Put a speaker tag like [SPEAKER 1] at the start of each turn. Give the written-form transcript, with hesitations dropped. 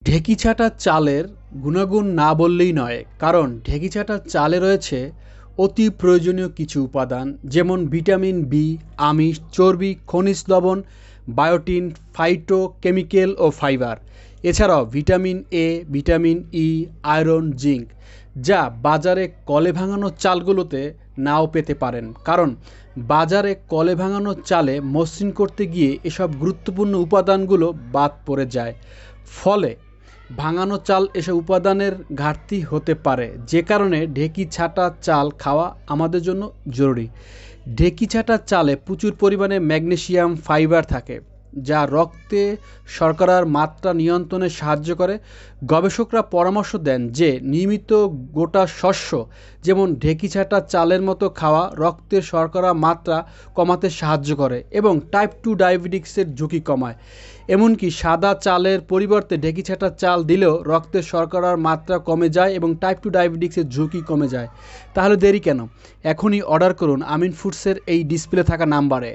[SPEAKER 1] ঢেঁকি ছাঁটা চালের গুণাগুণ না বললেই নয়, কারণ ঢেঁকি ছাঁটা চালে রয়েছে অতি প্রয়োজনীয় কিছু উপাদান, যেমন ভিটামিন বি, আমিষ, চর্বি, খনিজ লবণ, বায়োটিন, ফাইটোকেমিক্যাল ও ফাইবার। এছাড়াও vitamin A, vitamin E, iron, zinc, যা বাজারে কলে ভাঙানো চালগুলোতে নাও পেতে পারেন, কারণ বাজারে কলে ভাঙানো চালে মসৃণ করতে গিয়ে এসব গুরুত্বপূর্ণ উপাদানগুলো বাদ পড়ে যায়। ফলে ভাঙানো চাল এসব উপাদানের ঘাটতি হতে পারে, যে কারণে ঢেঁকি ছাঁটা চাল খাওয়া আমাদের জন্য জরুরি। ঢেঁকি ছাঁটা চালে প্রচুর পরিমাণে ম্যাগনেসিয়াম ফাইবার থাকে, যা রক্তে শর্করার মাত্রা নিয়ন্ত্রণে সাহায্য করে। গবেষকরা পরামর্শ দেন যে নিয়মিত গোটা শস্য যেমন ঢেঁকি ছাঁটা চালের মতো খাওয়া রক্তের শর্করা মাত্রা কমাতে সাহায্য করে এবং টাইপ 2 ডায়াবেটিক্সের ঝুঁকি কমায়। এমনকি সাদা চালের পরিবর্তে ঢেঁকি ছাঁটা চাল দিলেও রক্তের শর্করার মাত্রা কমে যায় এবং টাইপ 2 ডায়াবেটিক্সের ঝুঁকি কমে যায়। তাহলে দেরি কেন? এখনই অর্ডার করুন আমিন ফুডসের এই ডিসপ্লে থাকা নাম্বারে।